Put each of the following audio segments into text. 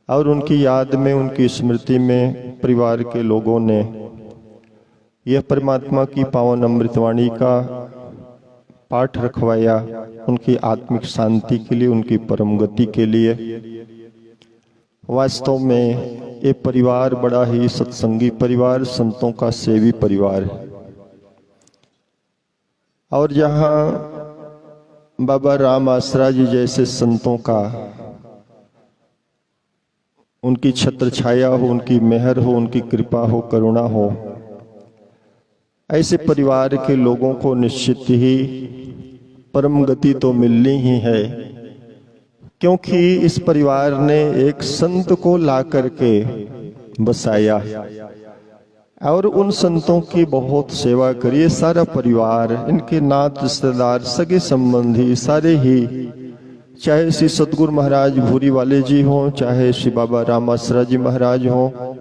और उनकी याद में, उनकी स्मृति में परिवार के लोगों ने यह परमात्मा की पावन अमृतवाणी का पाठ रखवाया, उनकी आत्मिक शांति के लिए, उनकी परम गति के लिए। वास्तव में ये परिवार बड़ा ही सत्संगी परिवार, संतों का सेवी परिवार है। और जहाँ बाबा राम आसरा जी जैसे संतों का, उनकी छत्र छाया हो, उनकी मेहर हो, उनकी कृपा हो, करुणा हो, ऐसे परिवार के लोगों को निश्चित ही परम गति तो मिलनी ही है, क्योंकि इस परिवार ने एक संत को ला करके बसाया और उन संतों की बहुत सेवा करी। ये सारा परिवार, इनके नात रिश्तेदार, सगे संबंधी सारे ही, चाहे श्री सतगुरु महाराज भूरी वाले जी हों, चाहे श्री बाबा राम आसरा जी महाराज हों,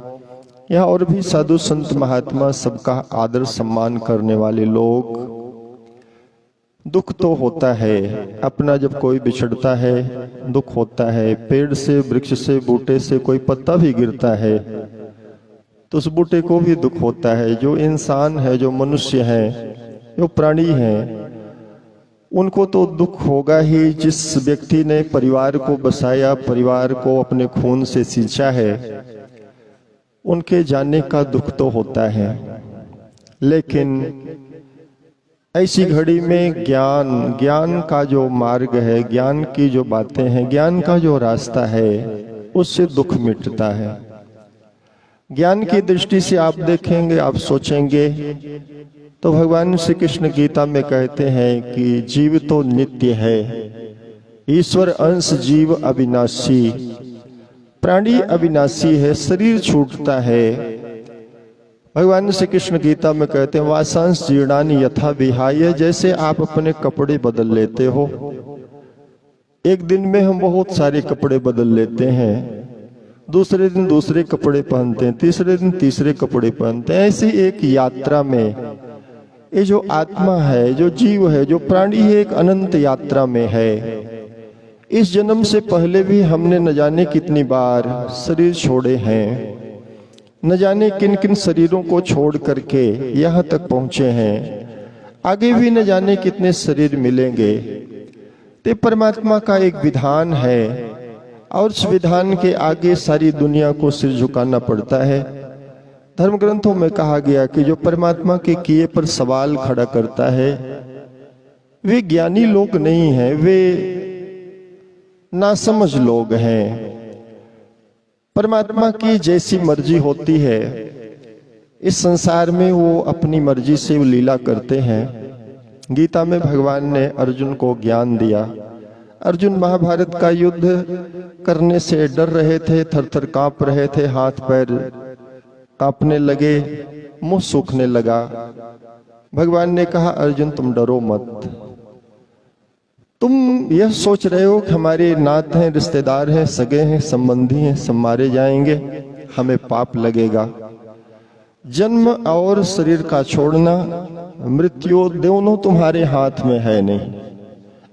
या और भी साधु संत महात्मा, सबका आदर सम्मान करने वाले लोग। दुख तो होता है, अपना जब कोई बिछड़ता है दुख होता है। पेड़ से, वृक्ष से, बूटे से कोई पत्ता भी गिरता है तो उस बूटे को भी दुख होता है। जो इंसान है, जो मनुष्य है, जो प्राणी है, उनको तो दुख होगा ही। जिस व्यक्ति ने परिवार को बसाया, परिवार को अपने खून से सींचा है, उनके जाने का दुख तो होता है। लेकिन ऐसी घड़ी में ज्ञान का जो मार्ग है, ज्ञान की जो बातें हैं, ज्ञान का जो रास्ता है, उससे दुख मिटता है। ज्ञान की दृष्टि से आप देखेंगे, आप सोचेंगे तो भगवान श्री कृष्ण गीता में कहते हैं कि जीव तो नित्य है, ईश्वर अंश जीव अविनाशी। प्राणी अविनाशी है, शरीर छूटता है। भगवान श्री कृष्ण गीता में कहते हैं वासांश जीर्णानि यथा विहाय। जैसे आप अपने कपड़े बदल लेते हो, एक दिन में हम बहुत सारे कपड़े बदल लेते हैं, दूसरे दिन दूसरे कपड़े पहनते हैं, तीसरे दिन तीसरे कपड़े पहनते हैं। ऐसी एक यात्रा में ये जो आत्मा है, जो जीव है, जो प्राणी है, एक अनंत यात्रा में है। इस जन्म से पहले भी हमने न जाने कितनी बार शरीर छोड़े हैं, न जाने किन किन शरीरों को छोड़ करके यहाँ तक पहुंचे हैं। आगे भी न जाने कितने शरीर मिलेंगे। तो परमात्मा का एक विधान है और उस विधान के आगे सारी दुनिया को सिर झुकाना पड़ता है। धर्म ग्रंथों में कहा गया कि जो परमात्मा के किए पर सवाल खड़ा करता है, वे ज्ञानी लोग नहीं हैं, वे नासमझ लोग हैं। परमात्मा की जैसी मर्जी होती है, इस संसार में वो अपनी मर्जी से लीला करते हैं। गीता में भगवान ने अर्जुन को ज्ञान दिया। अर्जुन महाभारत का युद्ध करने से डर रहे थे, थर-थर कांप रहे थे, हाथ पैर कांपने लगे, मुंह सूखने लगा। भगवान ने कहा अर्जुन तुम डरो मत, तुम यह सोच रहे हो कि हमारे नाथ हैं, रिश्तेदार हैं, सगे हैं, संबंधी हैं, सब मारे जाएंगे, हमें पाप लगेगा। जन्म और शरीर का छोड़ना, मृत्यु दोनों तुम्हारे हाथ में है नहीं।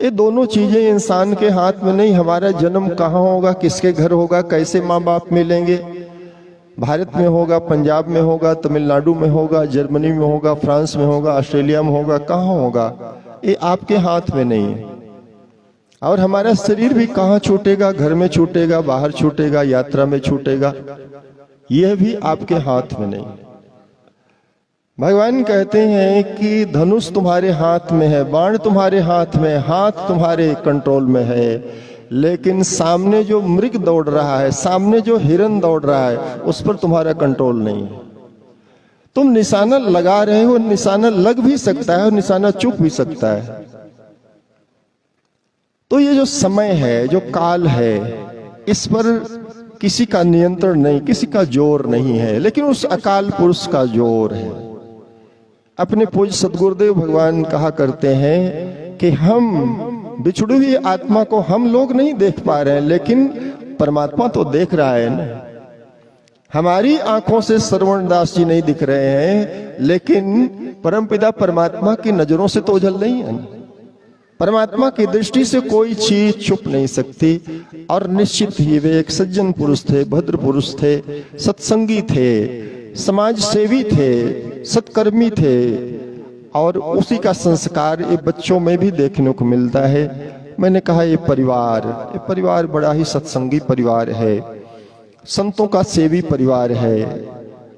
ये दोनों चीजें इंसान के हाथ में नहीं। हमारा जन्म कहाँ होगा, किसके घर होगा, कैसे माँ बाप मिलेंगे, भारत में होगा, पंजाब में होगा, तमिलनाडु में होगा, जर्मनी में होगा, फ्रांस में होगा, ऑस्ट्रेलिया में होगा, कहाँ होगा, ये आपके हाथ में नहीं है। और हमारा शरीर भी कहाँ छूटेगा, घर में छूटेगा, बाहर छूटेगा, यात्रा में छूटेगा, यह भी आपके हाथ में नहीं। भगवान कहते हैं कि धनुष तुम्हारे हाथ में है, बाण तुम्हारे हाथ में, हाथ तुम्हारे कंट्रोल में है, लेकिन सामने जो मृग दौड़ रहा है, सामने जो हिरन दौड़ रहा है, उस पर तुम्हारा कंट्रोल नहीं है। तुम निशाना लगा रहे हो, निशाना लग भी सकता है और निशाना चूक भी सकता है। तो ये जो समय है, जो काल है, इस पर किसी का नियंत्रण नहीं, किसी का जोर नहीं है, लेकिन उस अकाल पुरुष का जोर है। अपने पूज्य सतगुरुदेव भगवान कहा करते हैं कि हम बिछड़ी हुई आत्मा को हम लोग नहीं देख पा रहे हैं, लेकिन परमात्मा तो देख रहा है ना। हमारी आंखों से श्रवण दास जी नहीं दिख रहे हैं, लेकिन परमपिता परमात्मा की नजरों से तो ओझल नहीं है। परमात्मा की दृष्टि से कोई चीज छुप नहीं सकती। और निश्चित ही वे एक सज्जन पुरुष थे, भद्र पुरुष थे, सत्संगी थे, समाज सेवी थे, सत्कर्मी थे, और उसी का संस्कार ये बच्चों में भी देखने को मिलता है। मैंने कहा ये परिवार बड़ा ही सत्संगी परिवार है, संतों का सेवी परिवार है,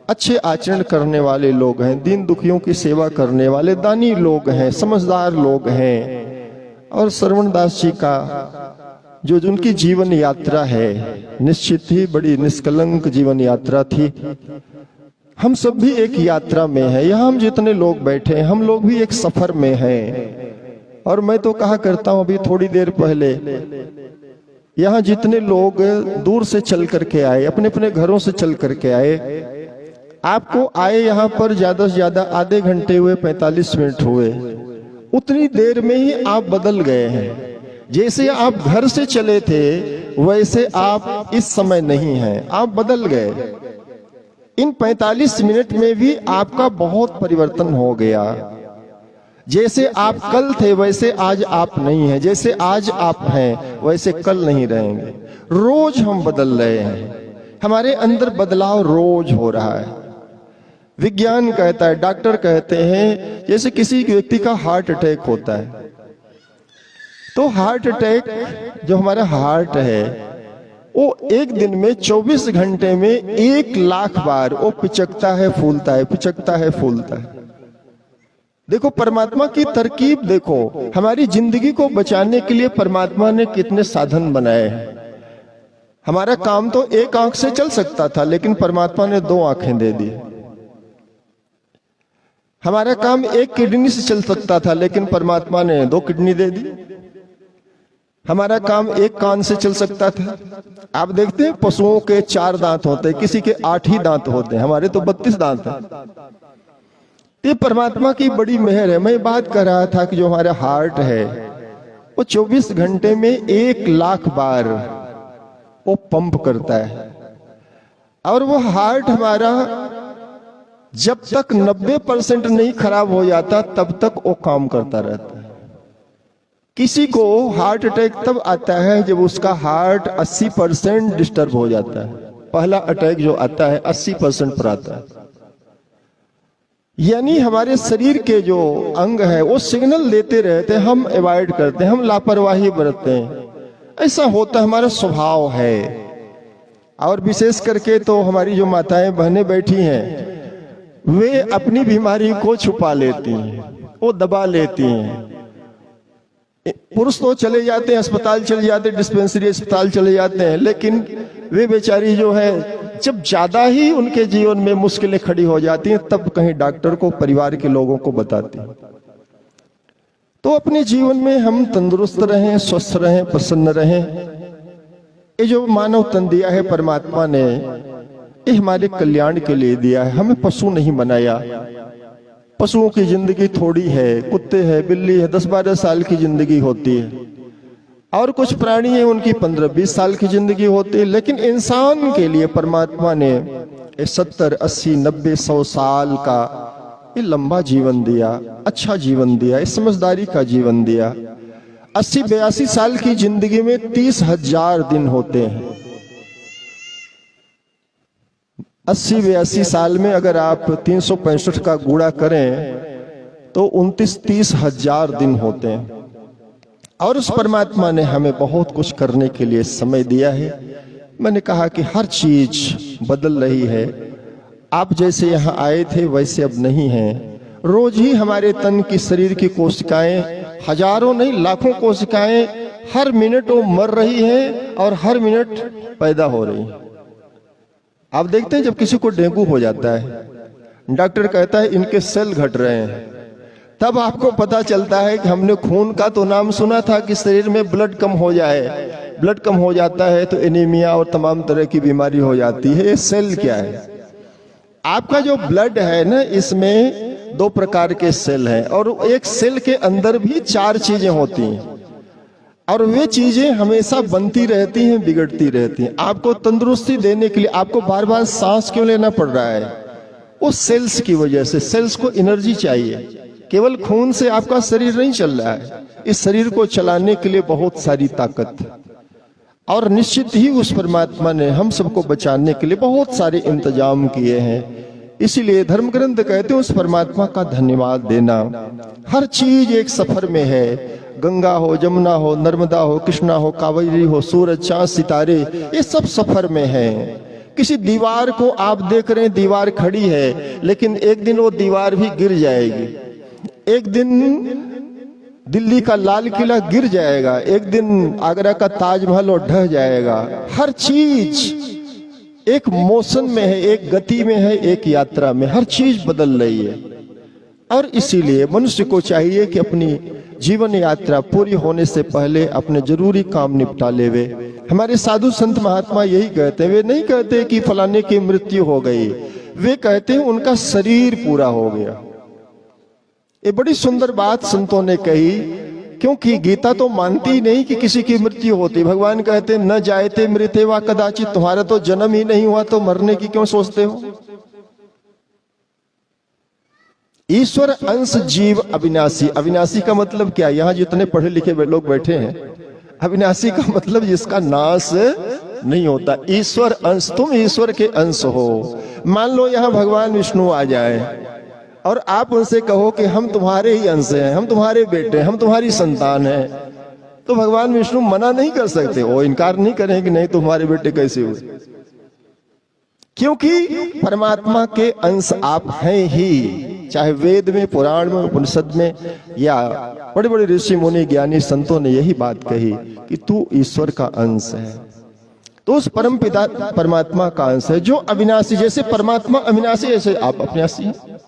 अच्छे आचरण करने वाले लोग हैं, दीन दुखियों की सेवा करने वाले दानी लोग हैं, समझदार लोग हैं। और श्रवण दास जी का जो उनकी जीवन यात्रा है, निश्चित ही बड़ी निष्कलंक जीवन यात्रा थी। हम सब भी एक यात्रा में हैं। यहाँ हम जितने लोग बैठे हैं, हम लोग भी एक सफर में हैं। और मैं तो कहा करता हूँ, अभी थोड़ी देर पहले यहाँ जितने लोग दूर से चल करके आए, अपने अपने घरों से चल करके आए, आपको आए यहाँ पर ज्यादा से ज्यादा आधे घंटे हुए, 45 मिनट हुए, उतनी देर में ही आप बदल गए हैं। जैसे आप घर से चले थे वैसे आप इस समय नहीं हैं, आप बदल गए। इन 45 मिनट में भी आपका बहुत परिवर्तन हो गया। जैसे आप कल थे वैसे आज आप नहीं हैं, जैसे आज आप हैं वैसे कल नहीं रहेंगे। रोज हम बदल रहे हैं, हमारे अंदर बदलाव रोज हो रहा है। विज्ञान कहता है, डॉक्टर कहते हैं, जैसे किसी व्यक्ति का हार्ट अटैक होता है, तो हार्ट अटैक जो हमारा हार्ट है वो एक दिन में 24 घंटे में 1 लाख बार वो पिचकता है, फूलता है, पिचकता है, फूलता है। देखो परमात्मा की तरकीब देखो, हमारी जिंदगी को बचाने के लिए परमात्मा ने कितने साधन बनाए हैं। हमारा काम तो एक आंख से चल सकता था, लेकिन परमात्मा ने 2 आंखें दे दी। हमारा काम एक किडनी से चल सकता था, लेकिन परमात्मा ने 2 किडनी दे दी। हमारा काम एक कान से चल सकता था। आप देखते हैं पशुओं के 4 दांत होते हैं, किसी के 8 ही दांत होते हैं, हमारे तो 32 दांत हैं। ये परमात्मा की बड़ी मेहर है। मैं बात कर रहा था कि जो हमारा हार्ट है वो 24 घंटे में 1 लाख बार वो पंप करता है। और वो हार्ट हमारा जब तक 90% नहीं खराब हो जाता तब तक वो काम करता रहता है। किसी को हार्ट अटैक तब आता है जब उसका हार्ट 80% डिस्टर्ब हो जाता है। पहला अटैक जो आता है 80% पर आता है। यानी हमारे शरीर के जो अंग है वो सिग्नल देते रहते हैं, हम अवॉइड करते हैं, हम लापरवाही बरतते हैं। ऐसा होता हमारा स्वभाव है। और विशेष करके तो हमारी जो माताएं बहनें बैठी हैं वे अपनी बीमारी को छुपा लेती हैं, वो दबा लेती हैं। पुरुष तो चले जाते हैं अस्पताल, चले जाते हैं डिस्पेंसरी, अस्पताल चले जाते हैं, लेकिन वे बेचारी जो है जब ज्यादा ही उनके जीवन में मुश्किलें खड़ी हो जाती हैं तब कहीं डॉक्टर को, परिवार के लोगों को बताती हैं। तो अपने जीवन में हम तंदुरुस्त रहें, स्वस्थ रहें, प्रसन्न रहें। ये जो मानव तन दिया है परमात्मा ने, ये हमारे कल्याण के लिए दिया है। हमें पशु नहीं बनाया। पशुओं की जिंदगी थोड़ी है, कुत्ते हैं, बिल्ली है, 10-12 साल की जिंदगी होती है। और कुछ प्राणी हैं उनकी 15-20 साल की जिंदगी होती है। लेकिन इंसान के लिए परमात्मा ने 70, 80, 90, 100 साल का ये लंबा जीवन दिया, अच्छा जीवन दिया, इस समझदारी का जीवन दिया। 80-82 साल की जिंदगी में 30,000 दिन होते हैं। 80-82 साल में अगर आप 365 का गुणा करें तो 29-30,000 दिन होते हैं। और उस परमात्मा ने हमें बहुत कुछ करने के लिए समय दिया है। मैंने कहा कि हर चीज बदल रही है। आप जैसे यहाँ आए थे वैसे अब नहीं हैं। रोज ही हमारे तन की, शरीर की कोशिकाएं, हजारों नहीं लाखों कोशिकाएं हर मिनट वो मर रही हैं और हर मिनट पैदा हो रही हैं। आप देखते हैं जब किसी को डेंगू हो जाता है, डॉक्टर कहता है इनके सेल घट रहे हैं, तब आपको पता चलता है कि हमने खून का तो नाम सुना था कि शरीर में ब्लड कम हो जाए, ब्लड कम हो जाता है तो एनीमिया और तमाम तरह की बीमारी हो जाती है। ये सेल क्या है? आपका जो ब्लड है ना, इसमें 2 प्रकार के सेल हैं और एक सेल के अंदर भी 4 चीजें होती हैं और वे चीजें हमेशा बनती रहती हैं, बिगड़ती रहती हैं। आपको तंदुरुस्ती देने के लिए आपको बार बार सांस क्यों लेना पड़ रहा है? वो सेल्स की वजह से। सेल्स को एनर्जी चाहिए केवल खून से आपका शरीर नहीं चल रहा है, इस शरीर को चलाने के लिए बहुत सारी ताकत है। और निश्चित ही उस परमात्मा ने हम सबको बचाने के लिए बहुत सारे इंतजाम किए हैं। इसीलिए धर्म ग्रंथ कहते हैं उस परमात्मा का धन्यवाद देना। हर चीज एक सफर में है, गंगा हो, जमुना हो, नर्मदा हो, कृष्णा हो, कावेरी हो, सूरज, चांद, सितारे, ये सब सफर में है। किसी दीवार को आप देख रहे हैं, दीवार खड़ी है, लेकिन एक दिन वो दीवार भी गिर जाएगी। एक दिन दिल्ली का लाल किला गिर जाएगा, एक दिन आगरा का ताजमहल और ढह जाएगा। हर चीज एक मोशन में है, एक गति में है, एक यात्रा में, हर चीज बदल रही है। और इसीलिए मनुष्य को चाहिए कि अपनी जीवन यात्रा पूरी होने से पहले अपने जरूरी काम निपटा लेवे। हमारे साधु संत महात्मा यही कहते हैं, वे नहीं कहते कि फलाने की मृत्यु हो गई, वे कहते हैं उनका शरीर पूरा हो गया। ये बड़ी सुंदर बात संतों ने कही, क्योंकि गीता तो मानती ही नहीं कि किसी की मृत्यु होती। भगवान कहते न जायते मृते वा कदाचित, तुम्हारा तो जन्म ही नहीं हुआ तो मरने की क्यों सोचते हो। ईश्वर अंश जीव अविनाशी। अविनाशी का मतलब क्या? यहाँ जितने पढ़े लिखे लोग बैठे हैं, अविनाशी का मतलब जिसका नाश नहीं होता। ईश्वर अंश, तुम ईश्वर के अंश हो। मान लो यहाँ भगवान विष्णु आ जाए और आप उनसे कहो कि हम तुम्हारे ही अंश हैं, हम तुम्हारे बेटे, हम तुम्हारी संतान हैं, तो भगवान विष्णु मना नहीं कर सकते, वो इनकार नहीं करें कि नहीं तुम्हारे बेटे कैसे हुए, क्योंकि परमात्मा के अंश आप हैं ही। चाहे वेद में, पुराण में, उपनिषद में, या बड़े बड़े ऋषि मुनि ज्ञानी संतों ने यही बात कही कि तू ईश्वर का अंश है। तो उस परम पिता परमात्मा का अंश है जो अविनाशी। जैसे परमात्मा अविनाशी, ऐसे आप अविनाशी हैं।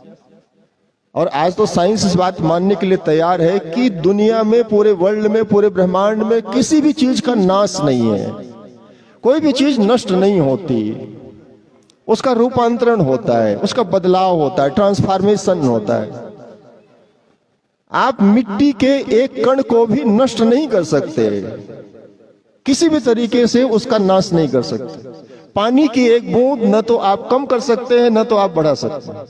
और आज तो साइंस इस बात मानने के लिए तैयार है कि दुनिया में, पूरे वर्ल्ड में, पूरे ब्रह्मांड में किसी भी चीज का नाश नहीं है। कोई भी चीज नष्ट नहीं होती, उसका रूपांतरण होता है, उसका बदलाव होता है, ट्रांसफॉर्मेशन होता है। आप मिट्टी के एक कण को भी नष्ट नहीं कर सकते, किसी भी तरीके से उसका नाश नहीं कर सकते। पानी की एक बूंद न तो आप कम कर सकते हैं, न तो आप बढ़ा सकते हैं।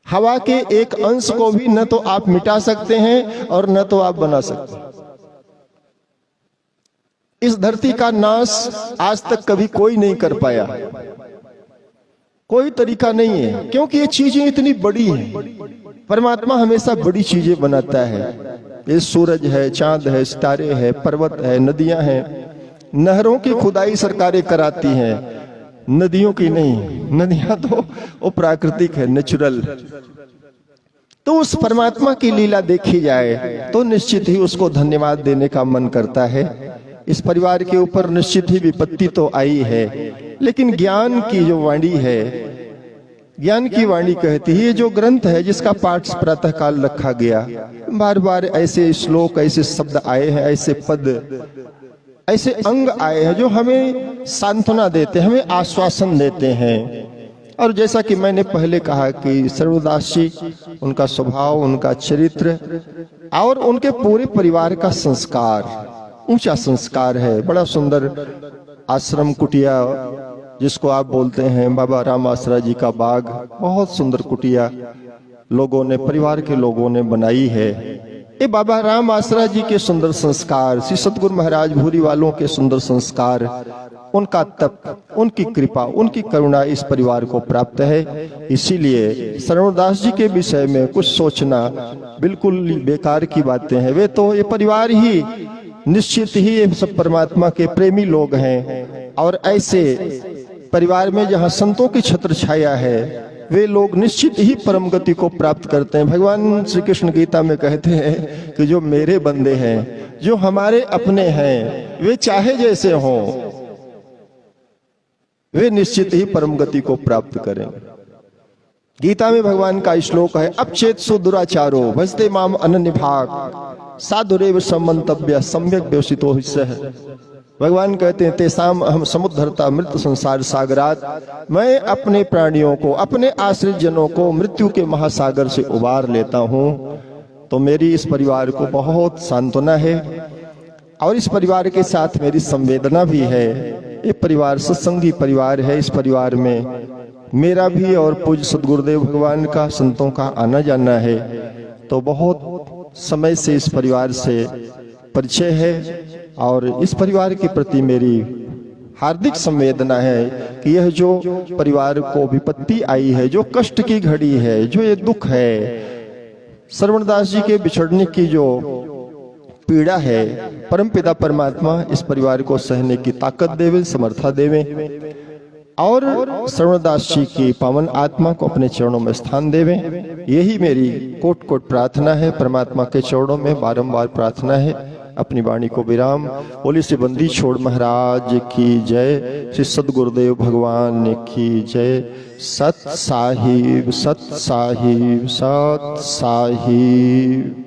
हवा के एक अंश को भी न तो आप मिटा सकते हैं और न तो आप बना सकते हैं। इस धरती का नाश आज तक कभी कोई नहीं कर पाया, कोई तरीका नहीं है, क्योंकि ये चीजें इतनी बड़ी हैं। परमात्मा हमेशा बड़ी चीजें बनाता है। ये सूरज है, चांद है, सितारे है, पर्वत है, नदियां हैं। नहरों की खुदाई सरकारें कराती हैं, नदियों की नहीं। नदियां तो वो प्राकृतिक है, नेचुरल। तो उस परमात्मा की लीला देखी जाए तो निश्चित ही उसको धन्यवाद देने का मन करता है। इस परिवार के ऊपर निश्चित ही विपत्ति तो आई है, लेकिन ज्ञान की जो वाणी है, ज्ञान की वाणी कहती है, ये जो ग्रंथ है जिसका पाठ प्रातः काल रखा गया, बार बार ऐसे श्लोक, ऐसे शब्द आए हैं, ऐसे पद, ऐसे अंग आए हैं जो हमें सांत्वना देते हैं, हमें आश्वासन देते हैं। और जैसा कि मैंने पहले कहा कि सर्वदास जी, उनका स्वभाव, उनका चरित्र और उनके पूरे परिवार का संस्कार ऊंचा संस्कार है। बड़ा सुंदर आश्रम कुटिया, जिसको आप बोलते हैं बाबा राम आसरा जी का बाग, बहुत सुंदर कुटिया लोगों ने, परिवार के लोगों ने बनाई है। ये बाबा राम आसरा जी के सुंदर संस्कार, श्री सतगुरु महाराज भूरी वालों के सुंदर संस्कार, उनका तप, उनकी कृपा, उनकी करुणा इस परिवार को प्राप्त है। इसीलिए शरणदास जी के विषय में कुछ सोचना बिल्कुल बेकार की बातें हैं। वे तो ये परिवार ही निश्चित ही ये सब परमात्मा के प्रेमी लोग हैं, और ऐसे परिवार में जहाँ संतों की छत्र छाया है, वे लोग निश्चित ही परम गति को प्राप्त करते हैं। भगवान श्री कृष्ण गीता में कहते हैं कि जो मेरे बंदे हैं, जो हमारे अपने हैं, वे चाहे जैसे हों, वे निश्चित ही परम गति को प्राप्त करें। गीता में भगवान का श्लोक है, अपचेत सुदुराचारो भजते माम अनन्य भाग साधुरेव समंतव्य सम्यक व्यवसितो हिस्सः। भगवान कहते हैं, तेसाम हम समुद्धरता मृत संसार सागरात, मैं अपने प्राणियों को, अपने आश्रित जनों को मृत्यु के महासागर से उबार लेता हूँ। तो मेरी इस परिवार को बहुत सांत्वना है, और इस परिवार के साथ मेरी संवेदना भी है। ये परिवार सत्संगी परिवार है। इस परिवार में मेरा भी और पूज्य सद्गुरुदेव भगवान का, संतों का आना जाना है, तो बहुत समय से इस परिवार से परिचय है और इस परिवार के प्रति मेरी हार्दिक संवेदना है कि यह जो परिवार को विपत्ति आई है, जो कष्ट की घड़ी है, जो ये दुख है, श्रवणदास जी के बिछड़ने की जो पीड़ा है, परमपिता परमात्मा इस परिवार को सहने की ताकत देवे, समर्था देवे और श्रवणदास जी की पावन आत्मा को अपने चरणों में स्थान देवे। यही मेरी कोट कोट प्रार्थना है, परमात्मा के चरणों में बारंबार प्रार्थना है। अपनी वाणी को विराम। बोली श्री बंदी छोड़ महाराज की जय, श्री सद्गुरुदेव भगवान की जय। सत साहिब, सत साहिब, सत साहिब।